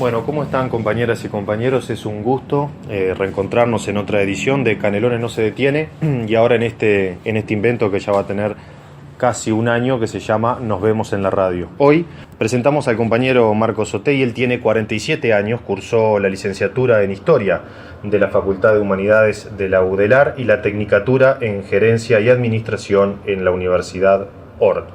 Bueno, ¿cómo están compañeras y compañeros? Es un gusto reencontrarnos en otra edición de Canelones no se detiene y ahora en este invento que ya va a tener casi un año que se llama Nos vemos en la radio. Hoy presentamos al compañero Marcos Otey. Él tiene 47 años, cursó la licenciatura en Historia de la Facultad de Humanidades de la UDELAR y la Tecnicatura en Gerencia y Administración en la Universidad Ort.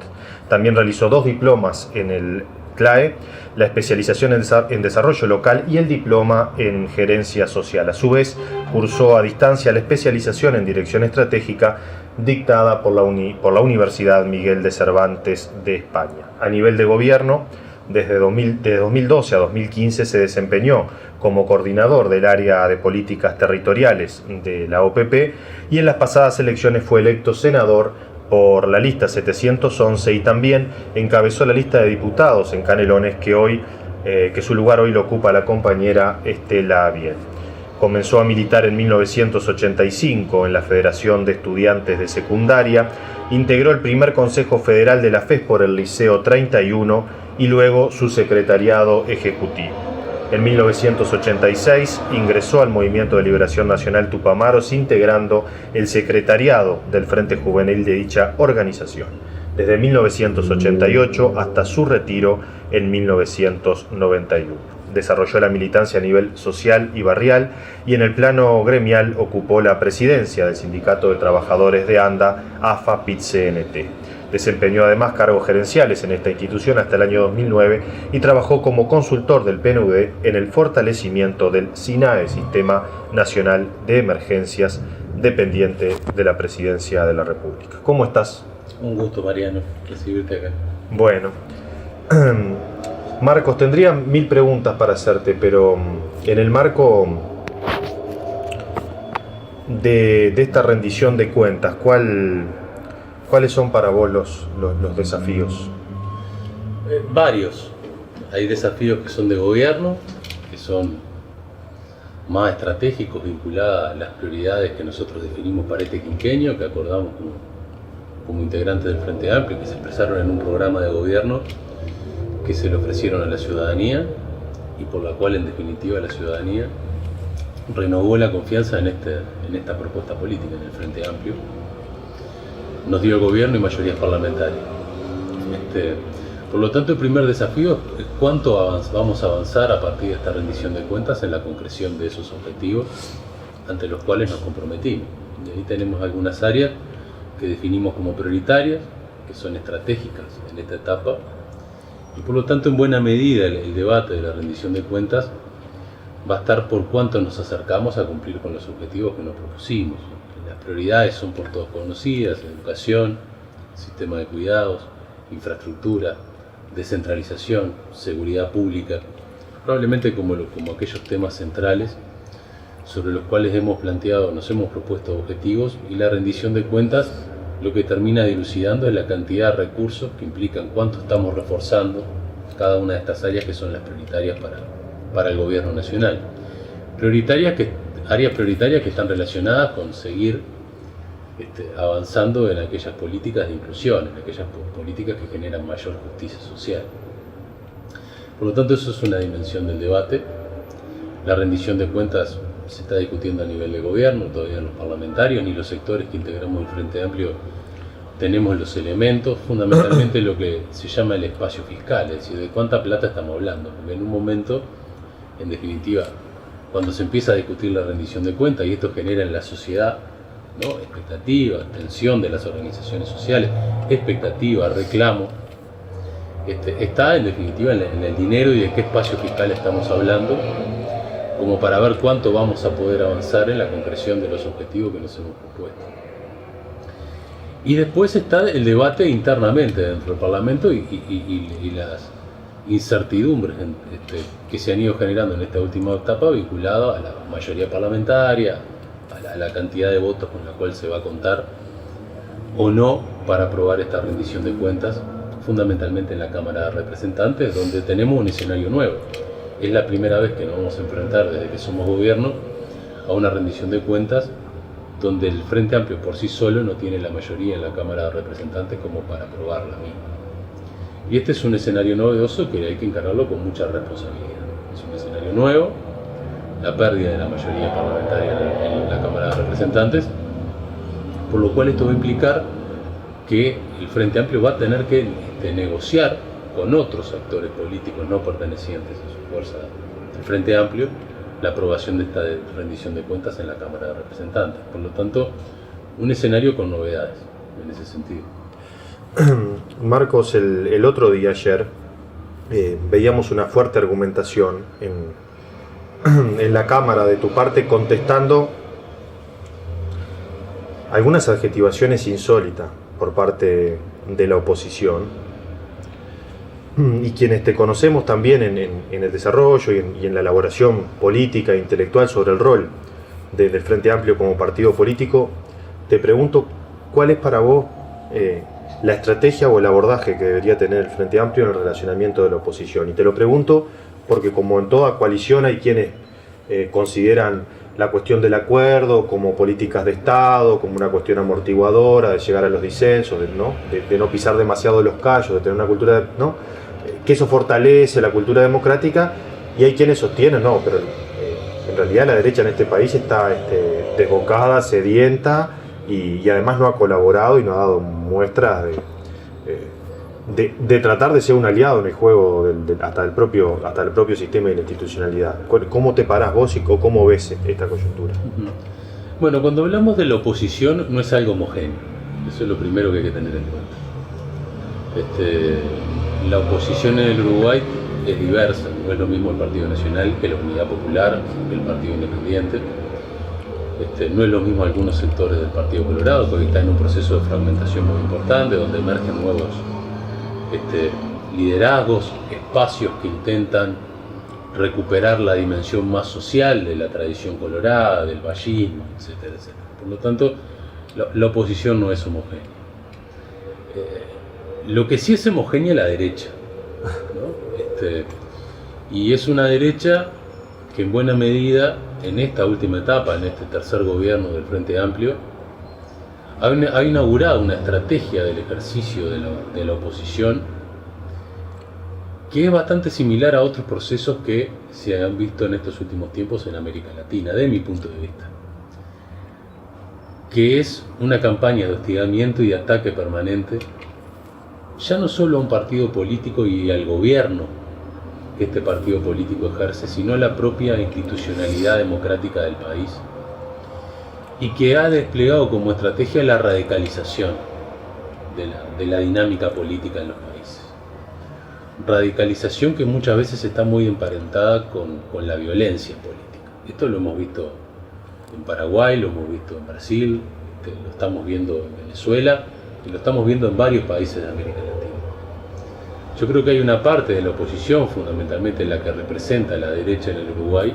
También realizó 2 diplomas en el CLAE, la especialización en desarrollo local y el diploma en gerencia social. A su vez, cursó a distancia la especialización en dirección estratégica dictada por la Universidad Miguel de Cervantes de España. A nivel de gobierno, desde 2012 a 2015 se desempeñó como coordinador del área de políticas territoriales de la OPP y en las pasadas elecciones fue electo senador por la lista 711 y también encabezó la lista de diputados en Canelones que su lugar hoy lo ocupa la compañera Estela Biel. Comenzó a militar en 1985 en la Federación de Estudiantes de Secundaria, integró el primer Consejo Federal de la FES por el Liceo 31 y luego su secretariado ejecutivo. En 1986 ingresó al Movimiento de Liberación Nacional Tupamaros, integrando el secretariado del Frente Juvenil de dicha organización, desde 1988 hasta su retiro en 1991. Desarrolló la militancia a nivel social y barrial y en el plano gremial ocupó la presidencia del Sindicato de Trabajadores de ANDA, AFA-PIT-CNT. Desempeñó además cargos gerenciales en esta institución hasta el año 2009 y trabajó como consultor del PNUD en el fortalecimiento del SINAE, Sistema Nacional de Emergencias, dependiente de la Presidencia de la República. ¿Cómo estás? Un gusto, Mariano, recibirte acá. Bueno, Marcos, tendría 1000 preguntas para hacerte, pero en el marco de esta rendición de cuentas, ¿cuáles son para vos los desafíos? Varios. Hay desafíos que son de gobierno, que son más estratégicos, vinculados a las prioridades que nosotros definimos para este quinquenio, que acordamos como integrantes del Frente Amplio, que se expresaron en un programa de gobierno que se le ofrecieron a la ciudadanía y por la cual en definitiva la ciudadanía renovó la confianza en esta propuesta política, en el Frente Amplio. Nos dio el gobierno y mayorías parlamentarias. Por lo tanto, el primer desafío es cuánto vamos a avanzar a partir de esta rendición de cuentas en la concreción de esos objetivos ante los cuales nos comprometimos. Y ahí tenemos algunas áreas que definimos como prioritarias, que son estratégicas en esta etapa, y por lo tanto en buena medida el debate de la rendición de cuentas va a estar por cuánto nos acercamos a cumplir con los objetivos que nos propusimos. Las prioridades son por todos conocidas: educación, sistema de cuidados, infraestructura, descentralización, seguridad pública, probablemente como aquellos temas centrales sobre los cuales nos hemos propuesto objetivos, y la rendición de cuentas lo que termina dilucidando es la cantidad de recursos que implican cuánto estamos reforzando cada una de estas áreas que son las prioritarias para el gobierno nacional. Áreas prioritarias que están relacionadas con seguir avanzando en aquellas políticas de inclusión, en aquellas políticas que generan mayor justicia social. Por lo tanto, eso es una dimensión del debate. La rendición de cuentas se está discutiendo a nivel de gobierno, todavía los parlamentarios ni los sectores que integramos el Frente Amplio tenemos los elementos, fundamentalmente lo que se llama el espacio fiscal, es decir, de cuánta plata estamos hablando, porque en un momento, en definitiva, cuando se empieza a discutir la rendición de cuentas, y esto genera en la sociedad, ¿no?, expectativa, tensión de las organizaciones sociales, expectativa, reclamo, está en definitiva en el dinero y de qué espacio fiscal estamos hablando, como para ver cuánto vamos a poder avanzar en la concreción de los objetivos que nos hemos propuesto. Y después está el debate internamente dentro del Parlamento y las incertidumbres que se han ido generando en esta última etapa vinculado a la mayoría parlamentaria, a la cantidad de votos con la cual se va a contar o no para aprobar esta rendición de cuentas, fundamentalmente en la Cámara de Representantes, donde tenemos un escenario nuevo. Es la primera vez que nos vamos a enfrentar desde que somos gobierno a una rendición de cuentas donde el Frente Amplio por sí solo no tiene la mayoría en la Cámara de Representantes como para aprobar la misma. Y este es un escenario novedoso que hay que encararlo con mucha responsabilidad. Es un escenario escenario nuevo, la pérdida de la mayoría parlamentaria en la Cámara de Representantes, por lo cual esto va a implicar que el Frente Amplio va a tener que negociar con otros actores políticos no pertenecientes a su fuerza del Frente Amplio la aprobación de esta rendición de cuentas en la Cámara de Representantes. Por lo tanto, un escenario con novedades en ese sentido. Marcos, el otro día, ayer, veíamos una fuerte argumentación en la Cámara de tu parte contestando algunas adjetivaciones insólitas por parte de la oposición. Y quienes te conocemos también en el desarrollo y en la elaboración política e intelectual sobre el rol del Frente Amplio como partido político, te pregunto, ¿cuál es para vos la estrategia o el abordaje que debería tener el Frente Amplio en el relacionamiento de la oposición? Y te lo pregunto porque, como en toda coalición, hay quienes consideran la cuestión del acuerdo como políticas de Estado, como una cuestión amortiguadora, de llegar a los disensos, de no pisar demasiado los callos, de tener una cultura, que eso fortalece la cultura democrática, y hay quienes sostienen, pero en realidad la derecha en este país está desbocada, sedienta, y además no ha colaborado y no ha dado muestras de tratar de ser un aliado en el juego hasta el propio sistema de la institucionalidad. ¿Cómo te parás vos y cómo ves esta coyuntura? Bueno, cuando hablamos de la oposición no es algo homogéneo, eso es lo primero que hay que tener en cuenta. La oposición en el Uruguay es diversa, no es lo mismo el Partido Nacional que la Unidad Popular, que el Partido Independiente. No es lo mismo algunos sectores del Partido Colorado, porque está en un proceso de fragmentación muy importante, donde emergen nuevos liderazgos, espacios que intentan recuperar la dimensión más social de la tradición colorada, del vallismo, etcétera, etcétera. Por lo tanto, la oposición no es homogénea. Lo que sí es homogénea es la derecha, ¿no? Y es una derecha que en buena medida, en esta última etapa, en este tercer gobierno del Frente Amplio, ha inaugurado una estrategia del ejercicio de la oposición que es bastante similar a otros procesos que se han visto en estos últimos tiempos en América Latina, de mi punto de vista, que es una campaña de hostigamiento y de ataque permanente, ya no solo a un partido político y al gobierno que este partido político ejerce, sino a la propia institucionalidad democrática del país, y que ha desplegado como estrategia la radicalización de la dinámica política en los países. Radicalización que muchas veces está muy emparentada con la violencia política. Esto lo hemos visto en Paraguay, lo hemos visto en Brasil, lo estamos viendo en Venezuela y lo estamos viendo en varios países de América Latina. Yo creo que hay una parte de la oposición, fundamentalmente la que representa a la derecha en el Uruguay,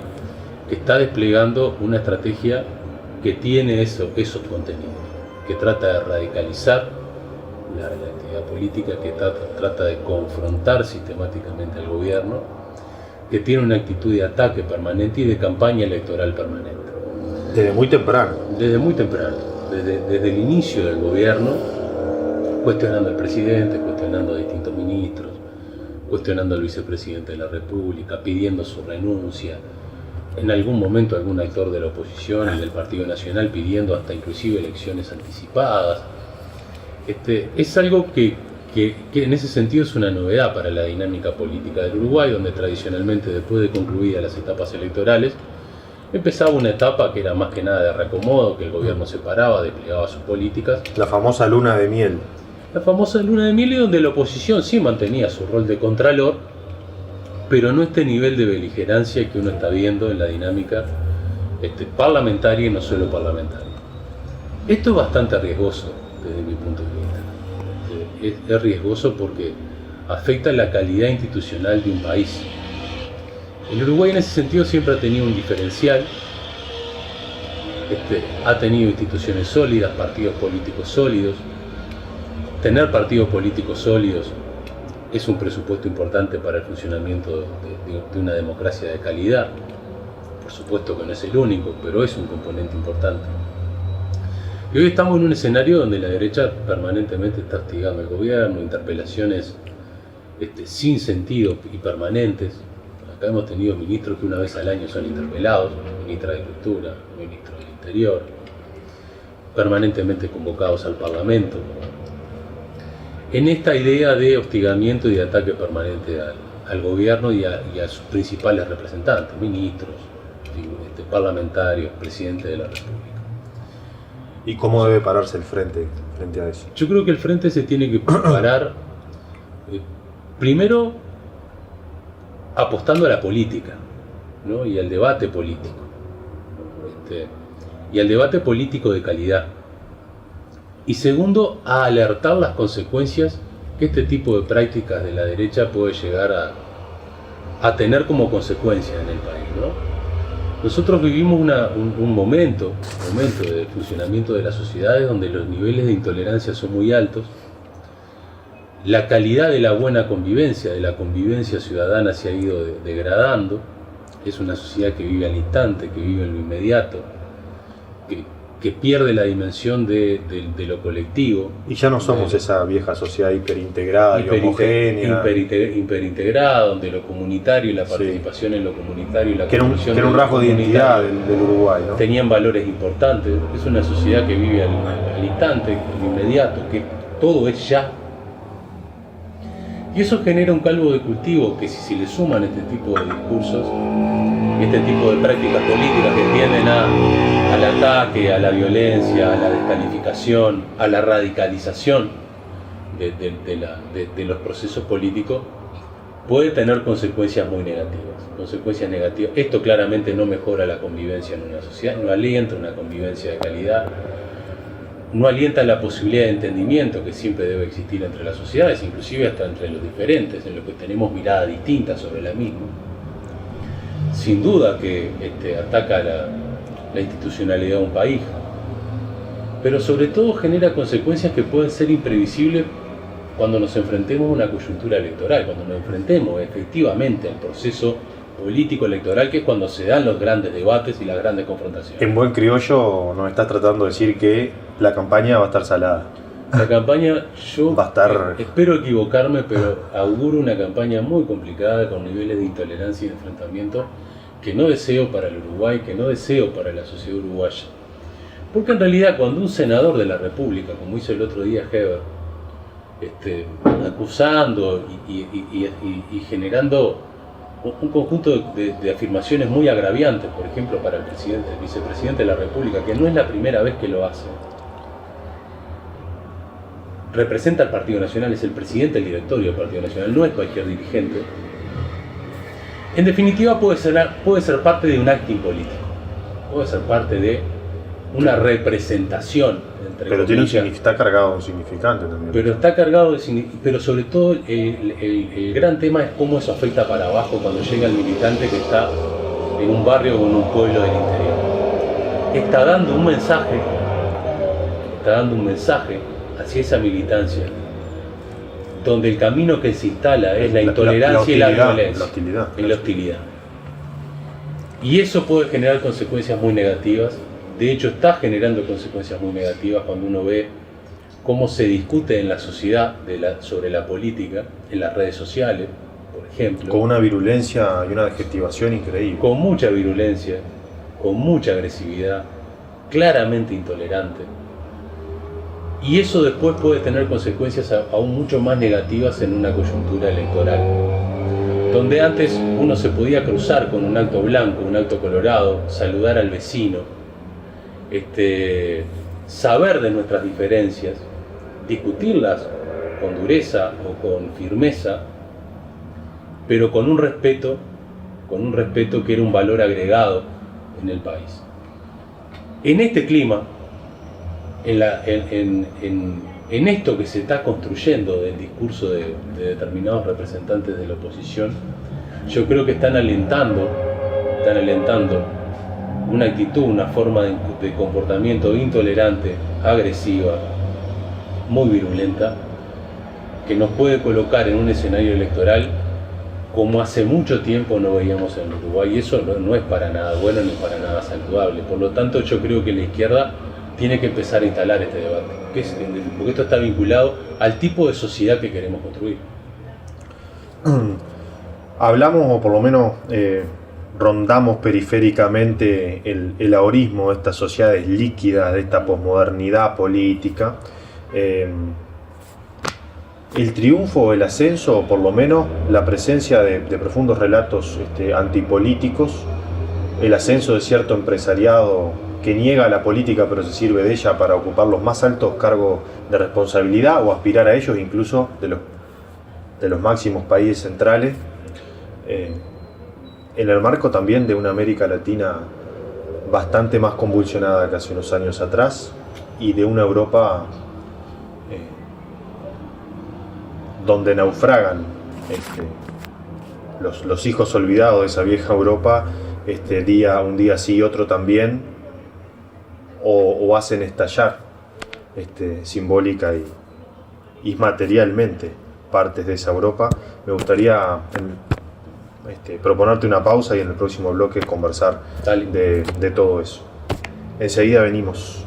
que está desplegando una estrategia que tiene esos contenidos, que trata de radicalizar la actividad política, que trata de confrontar sistemáticamente al gobierno, que tiene una actitud de ataque permanente y de campaña electoral permanente. Desde muy temprano. Desde muy temprano, desde el inicio del gobierno, cuestionando al presidente, cuestionando a distintos ministros, cuestionando al vicepresidente de la República, pidiendo su renuncia. En algún momento algún actor de la oposición y del Partido Nacional pidiendo hasta inclusive elecciones anticipadas. Es algo que en ese sentido es una novedad para la dinámica política del Uruguay, donde tradicionalmente, después de concluidas las etapas electorales, empezaba una etapa que era más que nada de reacomodo, que el gobierno se paraba, desplegaba sus políticas. La famosa luna de miel. La famosa luna de miel, y donde la oposición sí mantenía su rol de contralor, pero no este nivel de beligerancia que uno está viendo en la dinámica parlamentaria y no solo parlamentaria. Esto es bastante riesgoso desde mi punto de vista. Es riesgoso porque afecta la calidad institucional de un país. El Uruguay en ese sentido siempre ha tenido un diferencial, ha tenido instituciones sólidas, partidos políticos sólidos. Tener partidos políticos sólidos es un presupuesto importante para el funcionamiento de una democracia de calidad. Por supuesto que no es el único, pero es un componente importante. Y hoy estamos en un escenario donde la derecha permanentemente está hostigando al gobierno, interpelaciones sin sentido y permanentes, Acá hemos tenido ministros que una vez al año son interpelados, ministra de Cultura, ministro del Interior, permanentemente convocados al Parlamento, en esta idea de hostigamiento y de ataque permanente al gobierno y a sus principales representantes, ministros, parlamentarios, presidente de la República. ¿Y cómo debe pararse el frente a eso? Yo creo que el frente se tiene que parar primero apostando a la política, ¿no? Y al debate político, ¿no? Y al debate político de calidad. Y segundo, a alertar las consecuencias que este tipo de prácticas de la derecha puede llegar a tener como consecuencia en el país, ¿no? Nosotros vivimos un momento de funcionamiento de las sociedades donde los niveles de intolerancia son muy altos, la calidad de la buena convivencia, de la convivencia ciudadana se ha ido degradando, es una sociedad que vive al instante, que vive en lo inmediato, que pierde la dimensión de lo colectivo. Y ya no somos esa vieja sociedad hiperintegrada y homogénea. Hiperintegrada, donde lo comunitario y la participación en lo comunitario y la construcción que era un rasgo de identidad del Uruguay, ¿no? Tenían valores importantes. Es una sociedad que vive al instante, en lo inmediato, que todo es ya. Y eso genera un caldo de cultivo que si le suman este tipo de discursos, este tipo de prácticas políticas que tienden al ataque, a la violencia, a la descalificación, a la radicalización de los procesos políticos, puede tener consecuencias muy negativas. Esto claramente no mejora la convivencia en una sociedad, no alienta una convivencia de calidad, no alienta la posibilidad de entendimiento que siempre debe existir entre las sociedades, inclusive hasta entre los diferentes, en lo que tenemos miradas distintas sobre la misma. Sin duda que ataca la institucionalidad de un país, pero sobre todo genera consecuencias que pueden ser imprevisibles cuando nos enfrentemos a una coyuntura electoral, cuando nos enfrentemos efectivamente al proceso político electoral, que es cuando se dan los grandes debates y las grandes confrontaciones. En buen criollo nos estás tratando de decir que la campaña va a estar salada. La campaña, yo va a estar... espero equivocarme, pero auguro una campaña muy complicada, con niveles de intolerancia y de enfrentamiento que no deseo para el Uruguay, que no deseo para la sociedad uruguaya. Porque en realidad cuando un senador de la República, como hizo el otro día Heber, acusando y generando un conjunto de afirmaciones muy agraviantes, por ejemplo, para el vicepresidente de la República, que no es la primera vez que lo hace, representa al Partido Nacional, es el presidente del directorio del Partido Nacional, no es cualquier dirigente. En definitiva puede ser parte de un acting político, puede ser parte de una representación, entre pero comillas, está cargado de un significante también. Pero está cargado de pero sobre todo el gran tema es cómo eso afecta para abajo cuando llega el militante que está en un barrio o en un pueblo del interior. Está dando un mensaje hacia esa militancia, donde el camino que se instala es la intolerancia y la violencia, la hostilidad. Y eso puede generar consecuencias muy negativas. De hecho, está generando consecuencias muy negativas cuando uno ve cómo se discute en la sociedad sobre la política, en las redes sociales, por ejemplo. Con una virulencia y una adjetivación increíble. Con mucha virulencia, con mucha agresividad, claramente intolerante. Y eso después puede tener consecuencias aún mucho más negativas en una coyuntura electoral, donde antes uno se podía cruzar con un acto blanco, un acto colorado, saludar al vecino, saber de nuestras diferencias, discutirlas con dureza o con firmeza, pero con un respeto que era un valor agregado en el país. En este clima, en esto que se está construyendo del discurso de determinados representantes de la oposición, yo creo que están alentando una actitud, una forma de comportamiento intolerante, agresiva, muy virulenta, que nos puede colocar en un escenario electoral como hace mucho tiempo no veíamos en Uruguay, y eso no es para nada bueno ni para nada saludable. Por lo tanto, yo creo que la izquierda tiene que empezar a instalar este debate, porque esto está vinculado al tipo de sociedad que queremos construir. Hablamos, o por lo menos rondamos periféricamente el ahorismo de estas sociedades líquidas, de esta posmodernidad política. El triunfo o el ascenso, o por lo menos la presencia de profundos relatos antipolíticos, el ascenso de cierto empresariado que niega la política pero se sirve de ella para ocupar los más altos cargos de responsabilidad o aspirar a ellos, incluso de los máximos países centrales, en el marco también de una América Latina bastante más convulsionada que hace unos años atrás, y de una Europa donde naufragan los hijos olvidados de esa vieja Europa, un día sí, otro también, o hacen estallar simbólica y materialmente partes de esa Europa. Me gustaría proponerte una pausa y en el próximo bloque conversar de todo eso. Enseguida venimos.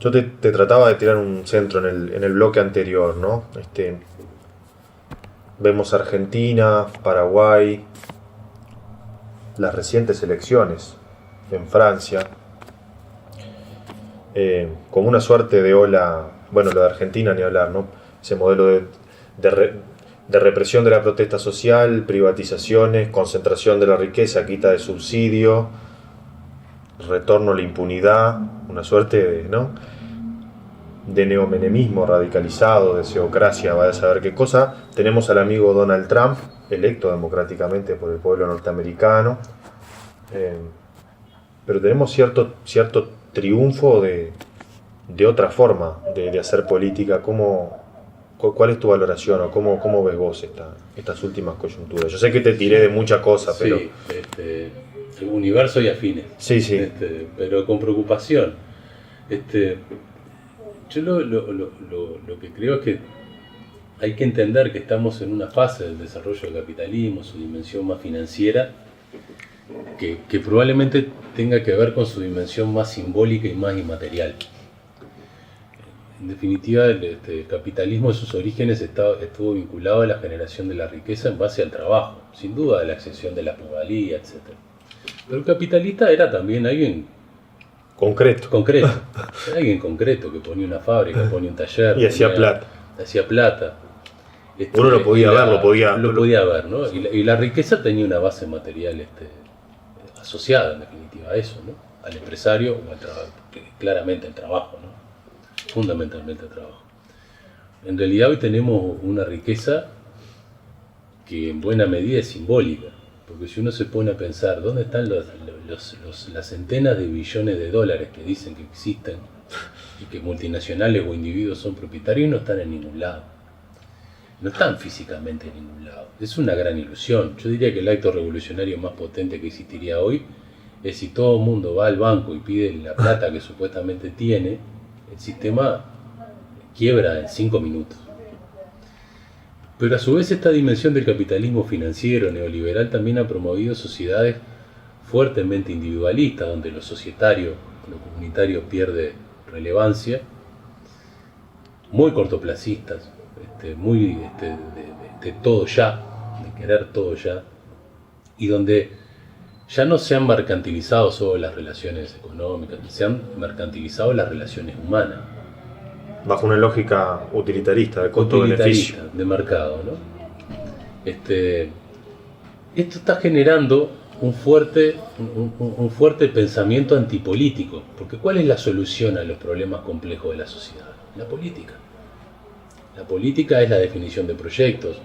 Yo te trataba de tirar un centro en el bloque anterior, ¿no? Vemos Argentina, Paraguay, las recientes elecciones en Francia, como una suerte de ola, bueno, lo de Argentina ni hablar, ¿no? Ese modelo de represión de la protesta social, privatizaciones, concentración de la riqueza, quita de subsidio, retorno a la impunidad, una suerte de neomenemismo radicalizado, de seocracia, vaya a saber qué cosa. Tenemos al amigo Donald Trump, electo democráticamente por el pueblo norteamericano, pero tenemos cierto triunfo de otra forma de hacer política. ¿Cuál es tu valoración o cómo ves vos estas últimas coyunturas? Yo sé que te tiré de muchas cosas, pero... Sí, universo y afines. Sí. Pero con preocupación. Yo lo que creo es que hay que entender que estamos en una fase del desarrollo del capitalismo, su dimensión más financiera, que probablemente tenga que ver con su dimensión más simbólica y más inmaterial. En definitiva, el capitalismo en sus orígenes estuvo vinculado a la generación de la riqueza en base al trabajo, sin duda a la excepción de la plusvalía, etc. Pero el capitalista era también alguien concreto. Era alguien concreto que ponía una fábrica, ponía un taller. Y hacía plata. Hacía plata. Uno lo podía ver, lo podía ver, ¿no? Y la riqueza tenía una base material asociada, en definitiva, a eso, ¿no? Al empresario o al trabajo, claramente al trabajo, ¿no? Fundamentalmente al trabajo. En realidad hoy tenemos una riqueza que en buena medida es simbólica, porque si uno se pone a pensar dónde están las centenas de billones de dólares que dicen que existen y que multinacionales o individuos son propietarios, no están en ningún lado. No están físicamente en ningún lado. Es una gran ilusión. Yo diría que el acto revolucionario más potente que existiría hoy es si todo el mundo va al banco y pide la plata que supuestamente tiene, el sistema quiebra en 5 minutos. Pero a su vez esta dimensión del capitalismo financiero neoliberal también ha promovido sociedades fuertemente individualistas, donde lo societario, lo comunitario pierde relevancia, muy cortoplacistas, muy de todo ya, de querer todo ya, y donde ya no se han mercantilizado solo las relaciones económicas, se han mercantilizado las relaciones humanas. Bajo una lógica utilitarista, de costo-beneficio. De mercado, ¿no? Esto está generando un fuerte pensamiento antipolítico, porque ¿cuál es la solución a los problemas complejos de la sociedad? La política. La política es la definición de proyectos,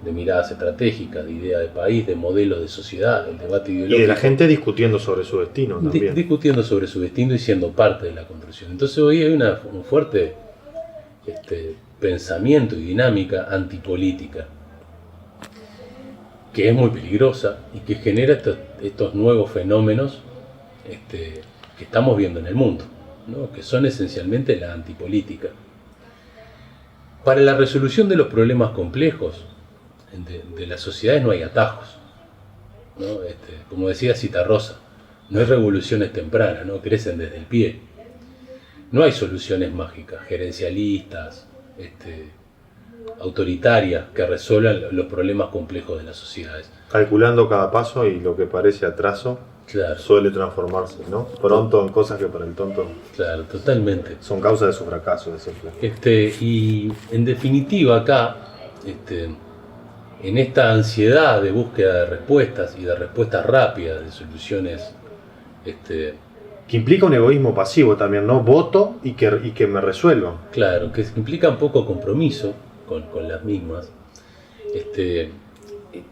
de miradas estratégicas, de idea de país, de modelos de sociedad, el debate ideológico. Y de la gente discutiendo sobre su destino también. Discutiendo sobre su destino y siendo parte de la construcción. Entonces hoy hay un fuerte pensamiento y dinámica antipolítica, que es muy peligrosa y que genera estos nuevos fenómenos que estamos viendo en el mundo, ¿no? Que son esencialmente la antipolítica. Para la resolución de los problemas complejos de las sociedades no hay atajos, ¿no? Como decía Citarrosa, no hay revoluciones tempranas, ¿no? Crecen desde el pie. No hay soluciones mágicas, gerencialistas, autoritarias que resuelvan los problemas complejos de las sociedades. Calculando cada paso y lo que parece atraso Claro, suele transformarse, ¿no? Pronto en cosas que para el tonto claro, totalmente. son causa de su fracaso, de ese fracaso. Y en definitiva acá, en esta ansiedad de búsqueda de respuestas y de respuestas rápidas, de soluciones, Que implica un egoísmo pasivo también, ¿no? Voto y que me resuelvan. claro, que implican poco compromiso con las mismas,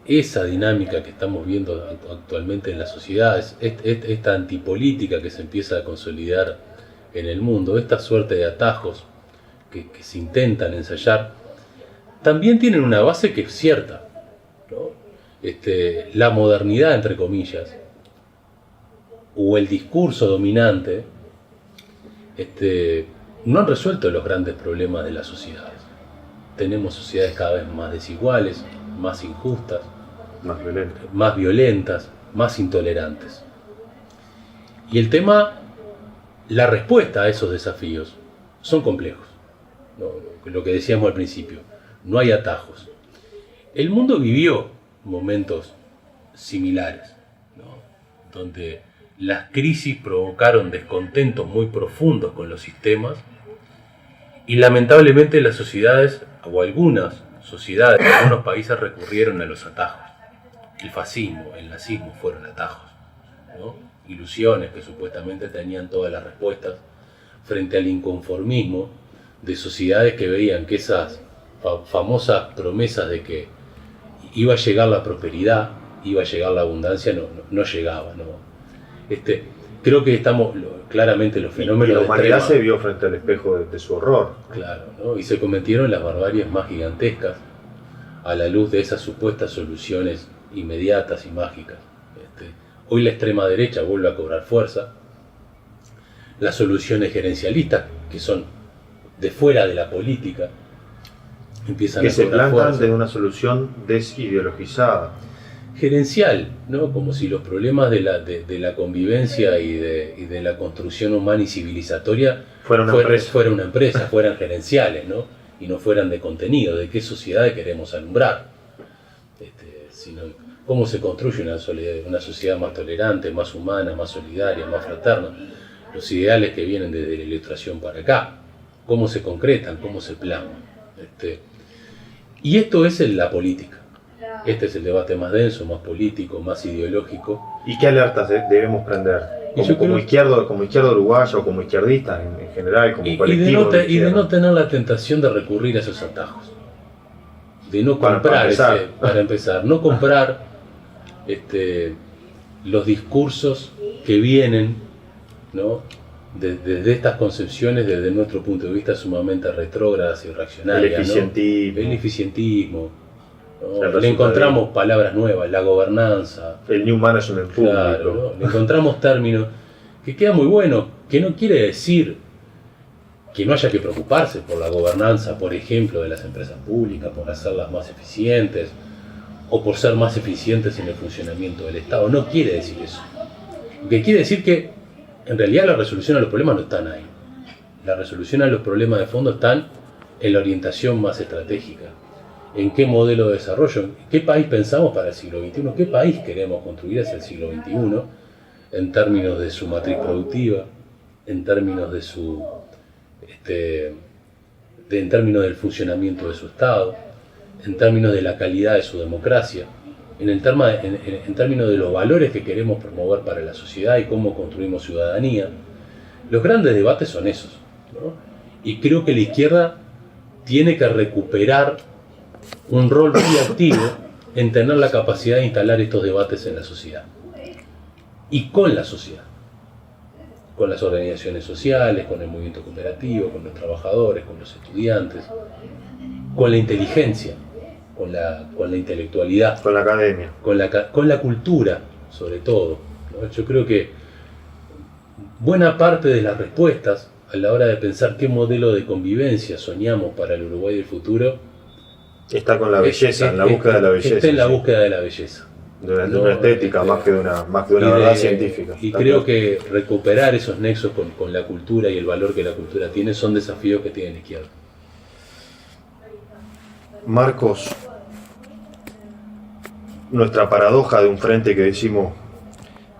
esa dinámica que estamos viendo actualmente en las sociedades, esta antipolítica que se empieza a consolidar en el mundo, esta suerte de atajos que se intentan ensayar, también tienen una base que es cierta, ¿no? La modernidad, entre comillas, o el discurso dominante, no han resuelto los grandes problemas de las sociedades. Tenemos sociedades cada vez más desiguales, más injustas, más violentas, más intolerantes. Y el tema, la respuesta a esos desafíos son complejos, ¿no? Lo que decíamos al principio, no hay atajos. El mundo vivió momentos similares, ¿no? Donde las crisis provocaron descontentos muy profundos con los sistemas y lamentablemente las sociedades, o algunas sociedades, algunos países recurrieron a los atajos. El fascismo, el nazismo fueron atajos, ¿no? Ilusiones que supuestamente tenían todas las respuestas frente al inconformismo de sociedades que veían que esas famosas promesas de que iba a llegar la prosperidad, iba a llegar la abundancia, no llegaba, ¿no? Creo que estamos claramente los fenómenos y la de humanidad extrema, se vio frente al espejo de su horror. claro, ¿no? Y se cometieron las barbaries más gigantescas a la luz de esas supuestas soluciones inmediatas y mágicas. Hoy la extrema derecha vuelve a cobrar fuerza. Las soluciones gerencialistas, que son de fuera de la política, empiezan Que a se cobrar plantan fuerza. de una solución desideologizada. Gerencial, ¿no? Como si los problemas de la convivencia y de la construcción humana y civilizatoria Fuera una empresa. fueran gerenciales, ¿no? Y no fueran de contenido, de qué sociedad queremos alumbrar. Sino cómo se construye una sociedad más tolerante, más humana, más solidaria, más fraterna. Los ideales que vienen desde la Ilustración para acá, cómo se concretan, cómo se plasman. Y esto es la política. Este es el debate más denso, más político, más ideológico. ¿Y qué alertas debemos prender? Como izquierdo uruguayo o como izquierdistas en general, como colectivo. Y de no tener la tentación de recurrir a esos atajos. De no Para comprar, empezar. para empezar, no comprar los discursos que vienen, ¿no? Desde estas concepciones, desde nuestro punto de vista, sumamente retrógradas y reaccionarias. El eficientismo. ¿no? Le encontramos palabras nuevas, la gobernanza. El new management público. Claro, ¿no? Le encontramos términos que quedan muy buenos, que no quiere decir que no haya que preocuparse por la gobernanza, por ejemplo, de las empresas públicas, por hacerlas más eficientes, o por ser más eficientes en el funcionamiento del Estado. No quiere decir eso. Lo que quiere decir que, en realidad, la resolución a los problemas no están ahí. La resolución a los problemas de fondo están en la orientación más estratégica. En qué modelo de desarrollo, qué país pensamos para el siglo XXI, qué país queremos construir hacia el siglo XXI, en términos de su matriz productiva, en términos de su en términos del funcionamiento de su Estado, en términos de la calidad de su democracia, en términos de los valores que queremos promover para la sociedad y cómo construimos ciudadanía. Los grandes debates son esos, ¿no? Y creo que la izquierda tiene que recuperar un rol muy activo en tener la capacidad de instalar estos debates en la sociedad y con la sociedad, con las organizaciones sociales, con el movimiento cooperativo, con los trabajadores, con los estudiantes, con la inteligencia, con la intelectualidad, con la academia, con la cultura, sobre todo, ¿no? Yo creo que buena parte de las respuestas a la hora de pensar qué modelo de convivencia soñamos para el Uruguay del futuro está con la belleza, en la búsqueda de la belleza. Está en la búsqueda de la belleza. De una estética más que de una verdad científica. Y creo que recuperar esos nexos con la cultura y el valor que la cultura tiene son desafíos que tiene la izquierda. Marcos, nuestra paradoja de un frente que decimos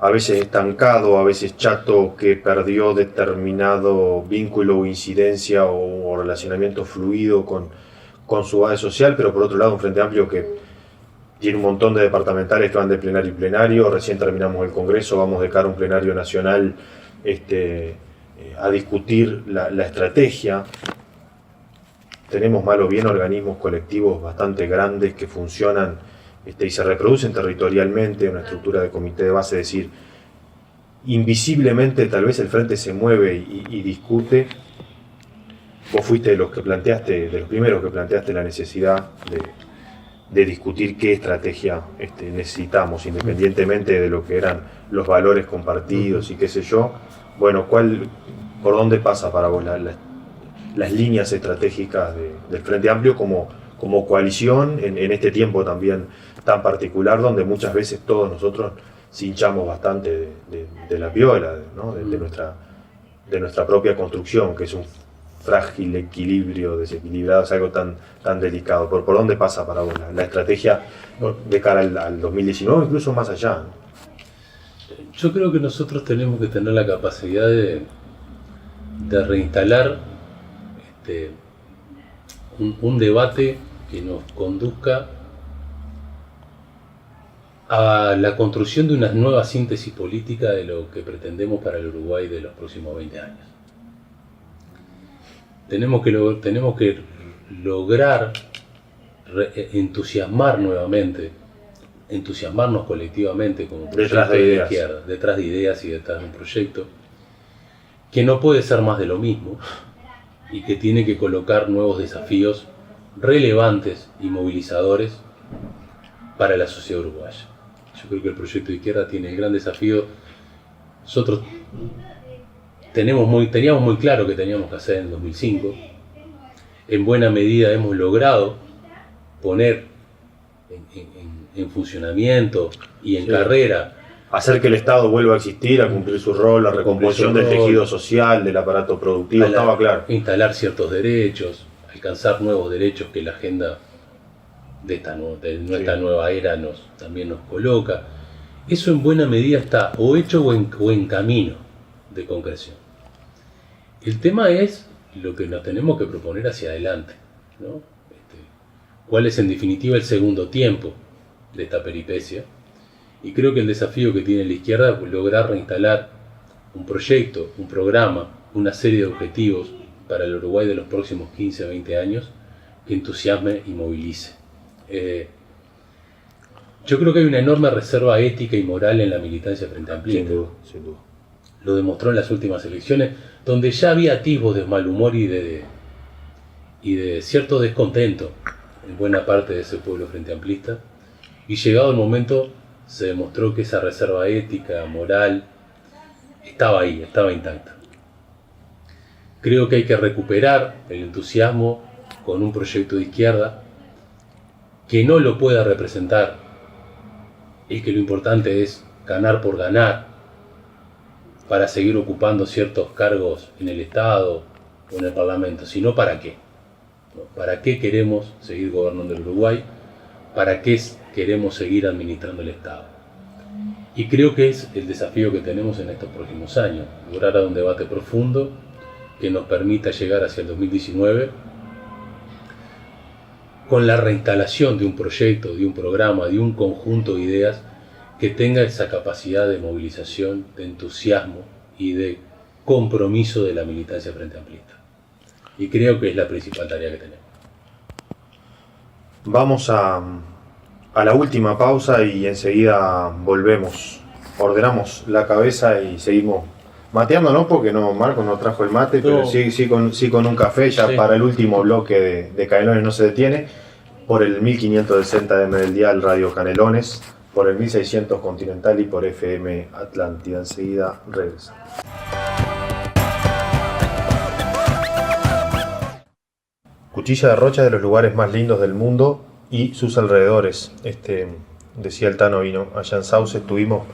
a veces estancado, a veces chato, que perdió determinado vínculo o incidencia o relacionamiento fluido con su base social, pero por otro lado un Frente Amplio que tiene un montón de departamentales que van de plenario y plenario. Recién terminamos el Congreso, vamos de cara a un plenario nacional a discutir la estrategia. Tenemos mal o bien organismos colectivos bastante grandes que funcionan y se reproducen territorialmente, una estructura de comité de base, es decir, invisiblemente tal vez el frente se mueve y discute. Vos fuiste de los primeros que planteaste la necesidad de discutir qué estrategia necesitamos, independientemente de lo que eran los valores compartidos y qué sé yo. Bueno, ¿por dónde pasa para vos las líneas estratégicas del Frente Amplio como coalición en este tiempo también tan particular, donde muchas veces todos nosotros hinchamos bastante de la piola, ¿no? de nuestra propia construcción, que es un frágil equilibrio desequilibrado, es algo tan delicado? ¿Por dónde pasa para vos la estrategia de cara al 2019, incluso más allá? Yo creo que nosotros tenemos que tener la capacidad de reinstalar un debate que nos conduzca a la construcción de una nueva síntesis política de lo que pretendemos para el Uruguay de los próximos 20 años. Tenemos que lograr entusiasmar nuevamente, entusiasmarnos colectivamente como proyecto de izquierda, detrás de ideas y detrás de un proyecto que no puede ser más de lo mismo y que tiene que colocar nuevos desafíos relevantes y movilizadores para la sociedad uruguaya. Yo creo que el proyecto de izquierda tiene el gran desafío. Nosotros teníamos muy claro que teníamos que hacer en 2005. En buena medida hemos logrado poner en funcionamiento y en carrera. Hacer que el Estado vuelva a existir, a cumplir su rol, la recomposición del tejido social, del aparato productivo, estaba claro. Instalar ciertos derechos, alcanzar nuevos derechos que la agenda de esta nueva era también nos coloca. Eso en buena medida está o hecho o en camino de concreción. El tema es lo que nos tenemos que proponer hacia adelante, ¿no? ¿Cuál es en definitiva el segundo tiempo de esta peripecia? Y creo que el desafío que tiene la izquierda es lograr reinstalar un proyecto, un programa, una serie de objetivos para el Uruguay de los próximos 15 a 20 años que entusiasme y movilice. Yo creo que hay una enorme reserva ética y moral en la militancia frente amplista. Sin duda. Lo demostró en las últimas elecciones, donde ya había atisbos de mal humor y de cierto descontento en buena parte de ese pueblo frente amplista. Y llegado el momento, se demostró que esa reserva ética, moral, estaba ahí, estaba intacta. Creo que hay que recuperar el entusiasmo con un proyecto de izquierda que no lo pueda representar y que lo importante es ganar por ganar para seguir ocupando ciertos cargos en el Estado o en el Parlamento, sino para qué. ¿Para qué queremos seguir gobernando el Uruguay? ¿Para qué queremos seguir administrando el Estado? Y creo que es el desafío que tenemos en estos próximos años, lograr un debate profundo que nos permita llegar hacia el 2019 con la reinstalación de un proyecto, de un programa, de un conjunto de ideas que tenga esa capacidad de movilización, de entusiasmo y de compromiso de la militancia frente amplista. Y creo que es la principal tarea que tenemos. Vamos a la última pausa y enseguida volvemos. Ordenamos la cabeza y seguimos mateando, ¿no? Porque Marcos no trajo el mate, pero sí con un café ya para el último bloque de Canelones no se detiene. Por el 1560 de del dial Radio Canelones, por el 1600 Continental y por FM Atlántida. Enseguida regresa. Cuchilla de Rocha, de los lugares más lindos del mundo y sus alrededores. Decía el Tano Vino, allá en Sauce estuvimos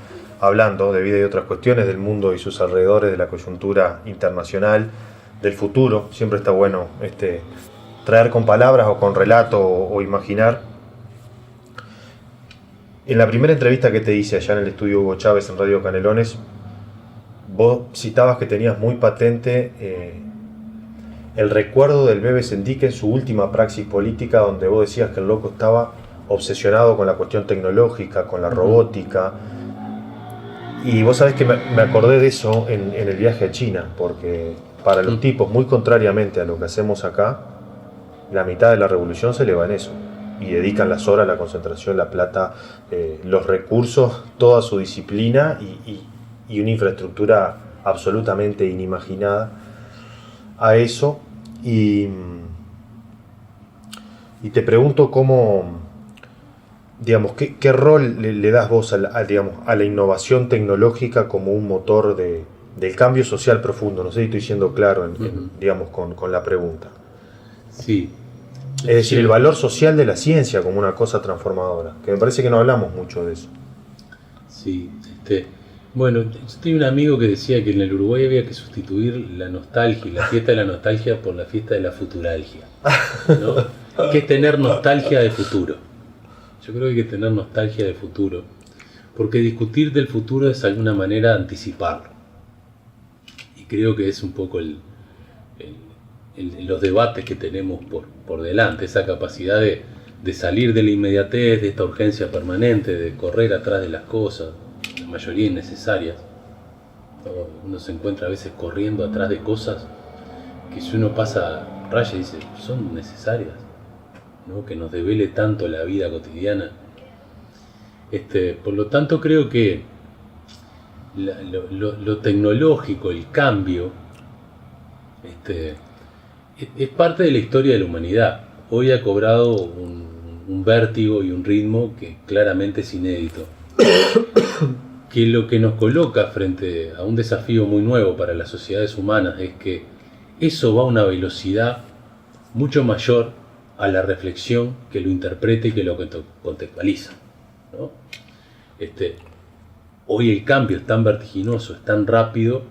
hablando de vida y otras cuestiones del mundo y sus alrededores, de la coyuntura internacional, del futuro. Siempre está bueno traer con palabras o con relato o imaginar. En la primera entrevista que te hice allá en el estudio Hugo Chávez en Radio Canelones, vos citabas que tenías muy patente el recuerdo del Bebe Sendique en su última praxis política, donde vos decías que el loco estaba obsesionado con la cuestión tecnológica, con la robótica. Y vos sabés que me acordé de eso en el viaje a China, porque para los tipos, muy contrariamente a lo que hacemos acá, la mitad de la revolución se le va en eso. Y dedican las horas, la concentración, la plata, los recursos, toda su disciplina y una infraestructura absolutamente inimaginada a eso. Y te pregunto cómo, digamos, ¿qué rol le das vos digamos, a la innovación tecnológica como un motor del cambio social profundo? No sé si estoy siendo claro digamos, con la pregunta. Sí. Es decir, el valor social de la ciencia como una cosa transformadora, que me parece que no hablamos mucho de eso. Sí, bueno, yo tenía un amigo que decía que en el Uruguay había que sustituir la nostalgia, la fiesta de la nostalgia por la fiesta de la futuralgia, ¿no? Que es tener nostalgia de futuro. Yo creo que hay que tener nostalgia de futuro, porque discutir del futuro es de alguna manera anticiparlo. Y creo que es un poco los debates que tenemos por delante, esa capacidad de salir de la inmediatez, de esta urgencia permanente, de correr atrás de las cosas, la mayoría innecesarias. Uno se encuentra a veces corriendo atrás de cosas que si uno pasa raya y dice, son necesarias, ¿no? Que nos devele tanto la vida cotidiana. Por lo tanto creo que lo tecnológico, el cambio, es parte de la historia de la humanidad. Hoy ha cobrado un vértigo y un ritmo que claramente es inédito. Que lo que nos coloca frente a un desafío muy nuevo para las sociedades humanas es que eso va a una velocidad mucho mayor a la reflexión que lo interpreta y que lo contextualiza, ¿no? Hoy el cambio es tan vertiginoso, es tan rápido,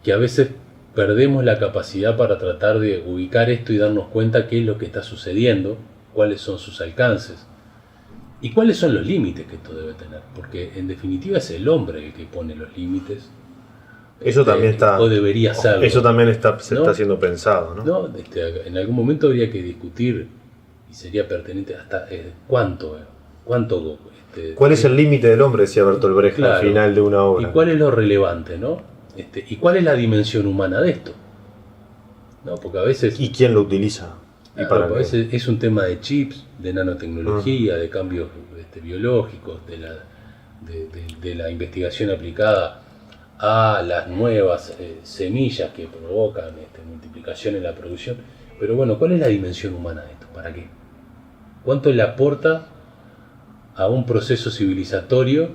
que a veces perdemos la capacidad para tratar de ubicar esto y darnos cuenta qué es lo que está sucediendo, cuáles son sus alcances y cuáles son los límites que esto debe tener, porque en definitiva es el hombre el que pone los límites. Eso también está, o debería serlo. Eso también está siendo pensado, ¿no? En algún momento habría que discutir, y sería pertinente, hasta cuánto. ¿Cuál es el límite del hombre? Decía Bertolt Brecht, claro, al final de una obra. ¿Y cuál es lo relevante, no? ¿Y cuál es la dimensión humana de esto? ¿No? Porque a veces... ¿Y quién lo utiliza? ¿Y para a veces es un tema de chips, de nanotecnología, de cambios biológicos, de la investigación aplicada a las nuevas semillas que provocan multiplicación en la producción. Pero bueno, ¿cuál es la dimensión humana de esto? ¿Para qué? ¿Cuánto le aporta a un proceso civilizatorio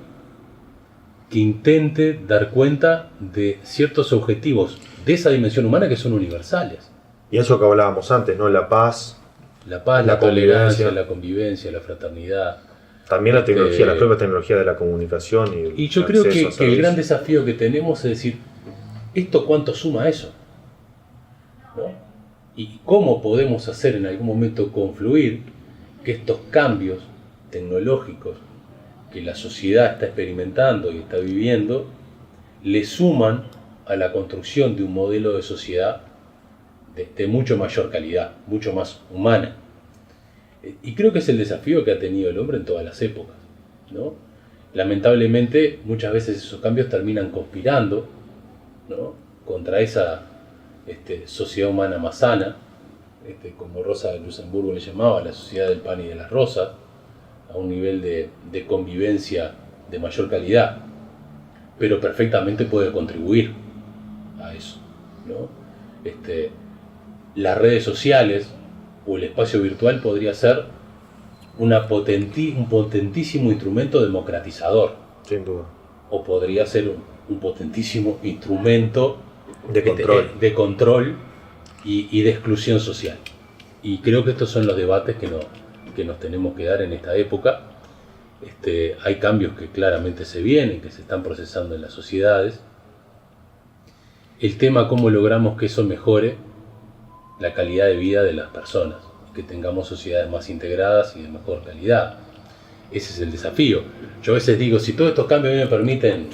que intente dar cuenta de ciertos objetivos de esa dimensión humana que son universales? Y eso que hablábamos antes, ¿no? La paz, la tolerancia, la convivencia, la fraternidad. También la tecnología, la propia tecnología de la comunicación. Y yo creo que el gran desafío que tenemos es decir, ¿esto cuánto suma a eso? ¿No? ¿Y cómo podemos hacer en algún momento confluir que estos cambios tecnológicos que la sociedad está experimentando y está viviendo le suman a la construcción de un modelo de sociedad de mucho mayor calidad, mucho más humana? Y creo que es el desafío que ha tenido el hombre en todas las épocas, ¿no? Lamentablemente, muchas veces esos cambios terminan conspirando, ¿no?, contra esa sociedad humana más sana, como Rosa de Luxemburgo le llamaba, la sociedad del pan y de las rosas, a un nivel de convivencia de mayor calidad, pero perfectamente puede contribuir a eso, ¿no? Las redes sociales o el espacio virtual podría ser un potentísimo instrumento democratizador. Sin duda. O podría ser un potentísimo instrumento de control y de exclusión social. Y creo que estos son los debates que nos tenemos que dar en esta época. Hay cambios que claramente se vienen, que se están procesando en las sociedades. El tema cómo logramos que eso mejore la calidad de vida de las personas, que tengamos sociedades más integradas y de mejor calidad. Ese es el desafío. Yo a veces digo, si todos estos cambios a mí me permiten,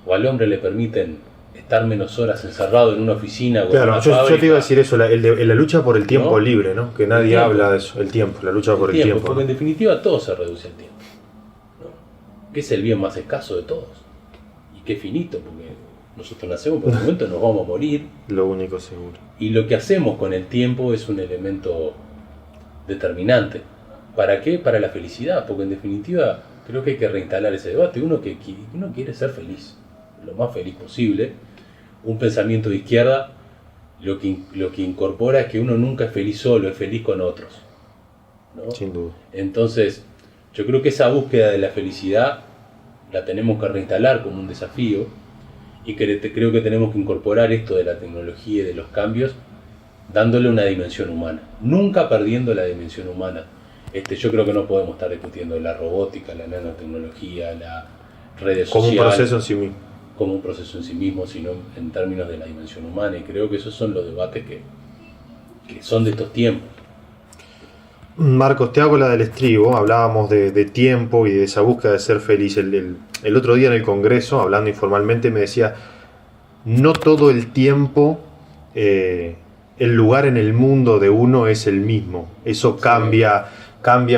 o al hombre le permiten estar menos horas encerrado en una oficina o en Claro, una yo fábrica, te iba a decir eso, la lucha por el tiempo ¿no? libre, ¿no? Que nadie habla de eso, el tiempo, la lucha por el tiempo. Porque en definitiva todo se reduce al tiempo, ¿no? Que es el bien más escaso de todos. Y que es finito, porque nosotros nacemos, por un momento nos vamos a morir. Lo único seguro. Y lo que hacemos con el tiempo es un elemento determinante. ¿Para qué? Para la felicidad, porque en definitiva creo que hay que reinstalar ese debate. Uno quiere ser feliz, lo más feliz posible. Un pensamiento de izquierda lo que incorpora es que uno nunca es feliz solo, es feliz con otros, ¿no? Sin duda. Entonces, yo creo que esa búsqueda de la felicidad la tenemos que reinstalar como un desafío, y creo que tenemos que incorporar esto de la tecnología y de los cambios, dándole una dimensión humana, nunca perdiendo la dimensión humana. Yo creo que no podemos estar discutiendo la robótica, la nanotecnología, las redes Como sociales un proceso en sí mismo. como un proceso en sí mismo, sino en términos de la dimensión humana, y creo que esos son los debates que son de estos tiempos. Marcos, te hago la del estribo. Hablábamos de tiempo y de esa búsqueda de ser feliz. El otro día en el Congreso, hablando informalmente, me decía, no todo el tiempo el lugar en el mundo de uno es el mismo. Eso cambia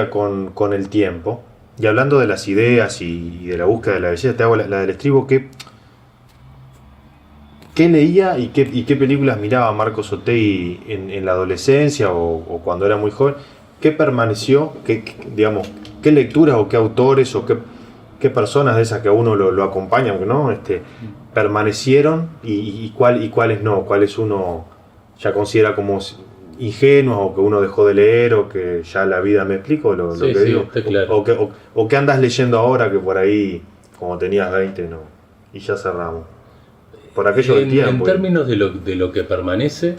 con el tiempo. Y hablando de las ideas y de la búsqueda de la belleza, te hago la del estribo. ¿Qué leía y qué películas miraba Marcos Otegi en la adolescencia o cuando era muy joven? ¿Qué permaneció? ¿Qué lecturas o qué autores o qué personas de esas que a uno lo acompañan, ¿no? Permanecieron y cuáles no? ¿Cuáles uno ya considera como ingenuos o que uno dejó de leer o que ya la vida me explico lo que digo? Está claro. O qué andas leyendo ahora que por ahí, como tenías 20, no. Y ya cerramos. Por aquello del tiempo. En términos de lo que permanece,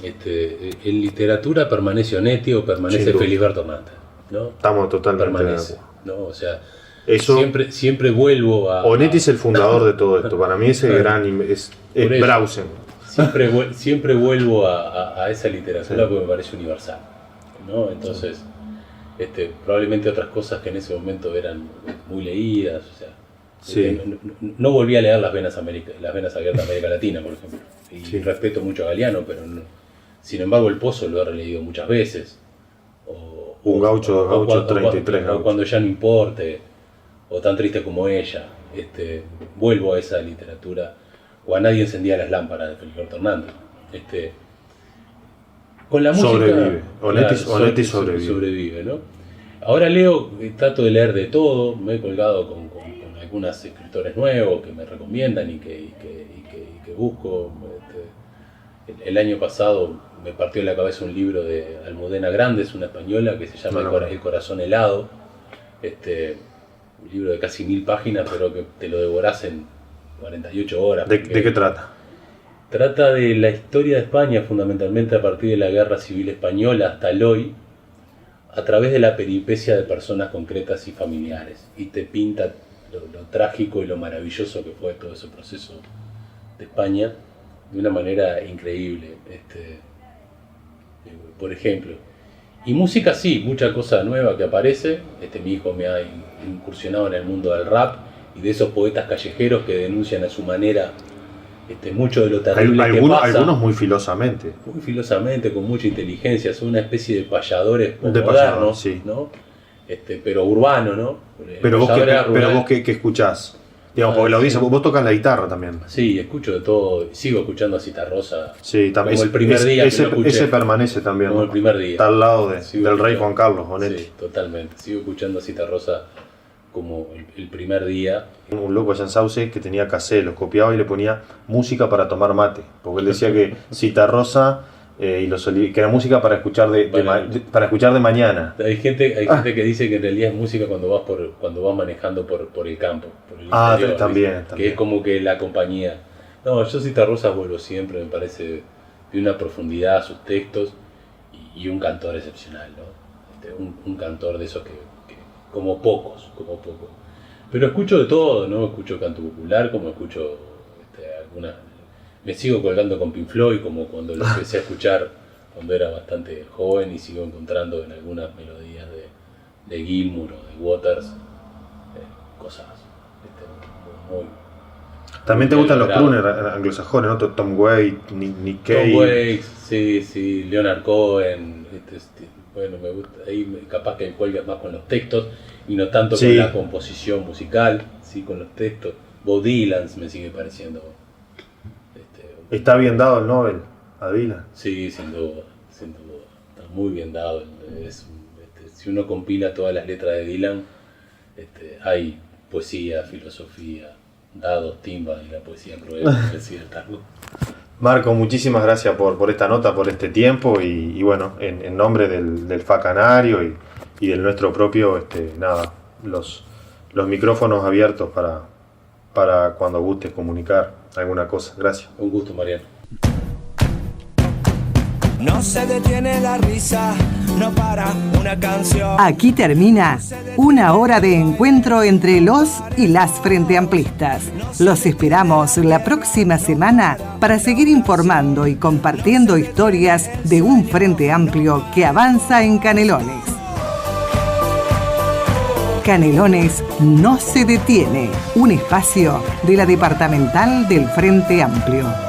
en literatura permanece Onetti o permanece Felisberto Hernández, ¿no? Estamos totalmente permanece, de acuerdo. ¿no? O sea, eso, siempre vuelvo a... Onetti es el fundador de todo esto. Para mí ese es Brausen. Siempre vuelvo a esa literatura porque me parece universal, ¿no? Entonces, probablemente otras cosas que en ese momento eran muy leídas, o sea, no volví a leer Las venas abiertas de América Latina, por ejemplo. Y respeto mucho a Galeano, pero sin embargo El Pozo lo he releído muchas veces. Un gaucho 33 o Cuando ya no importe, o Tan triste como ella. Vuelvo a esa literatura. O A nadie encendía las lámparas de Felisberto Hernández. Con la música... Sobrevive. Onetti sobrevive. ¿no? Ahora trato de leer de todo. Me he colgado con algunos escritores nuevos que me recomiendan y que busco. El año pasado me partió en la cabeza un libro de Almudena Grandes, una española, que se llama El corazón helado. Un libro de casi 1000 páginas, pero que te lo devorás en 48 horas. ¿De qué trata? Trata de la historia de España, fundamentalmente a partir de la Guerra Civil Española hasta el hoy, a través de la peripecia de personas concretas y familiares. Y te pinta lo trágico y lo maravilloso que fue todo ese proceso de España de una manera increíble. Por ejemplo. Y música sí, mucha cosa nueva que aparece. Mi hijo me ha incursionado en el mundo del rap y de esos poetas callejeros que denuncian a su manera mucho de lo terrible que pasa. Algunos muy filosamente. Muy filosamente, con mucha inteligencia. Son una especie de payadores modernos, sí. ¿no? Pero urbano, ¿no? Pero vos qué escuchás. Digamos, porque la audiencia, vos tocas la guitarra también. Sí, escucho de todo. Sigo escuchando a Citarrosa. Sí, también. Como el primer día que lo escuché. Ese permanece también. Como el primer día. Está al lado del rey Juan Carlos, Onetti. Sí, totalmente. Sigo escuchando a Citarrosa como el primer día. Un loco allá en Sauce que tenía cassette, los copiaba y le ponía música para tomar mate. Porque él decía que Citarrosa que era música para escuchar para escuchar de mañana. Hay gente que dice que en realidad es música cuando vas manejando por el campo, por el interior, también. Que es como que la compañía. No, yo Citarrosa vuelvo siempre, me parece de una profundidad a sus textos y un cantor excepcional, ¿no? Un cantor de esos que como pocos. Pero escucho de todo, ¿no? Escucho canto popular, como escucho algunas. Me sigo colgando con Pink Floyd, como cuando lo empecé a escuchar cuando era bastante joven y sigo encontrando en algunas melodías de Gilmour o de Waters cosas muy... También te gustan los crooners anglosajones, ¿no? Tom Waits, Nick Cave. Tom Waits, sí, Leonard Cohen, bueno, me gusta, ahí capaz que cuelgas más con los textos y no tanto con la composición musical, sí, con los textos. Bob Dylan me sigue pareciendo. ¿Está bien dado el Nobel a Dylan? Sí, sin duda, está muy bien dado. Si uno compila todas las letras de Dylan, hay poesía, filosofía, dados, timba y la poesía cruel del tango. Marco, muchísimas gracias por esta nota, por este tiempo y bueno, en nombre del FA Canario y del nuestro propio, los micrófonos abiertos para cuando gustes comunicar alguna cosa. Gracias. Un gusto, Mariano. No se detiene la risa, no para una canción. Aquí termina una hora de encuentro entre los y las Frente Amplistas. Los esperamos la próxima semana para seguir informando y compartiendo historias de un Frente Amplio que avanza en Canelones. Canelones no se detiene, un espacio de la Departamental del Frente Amplio.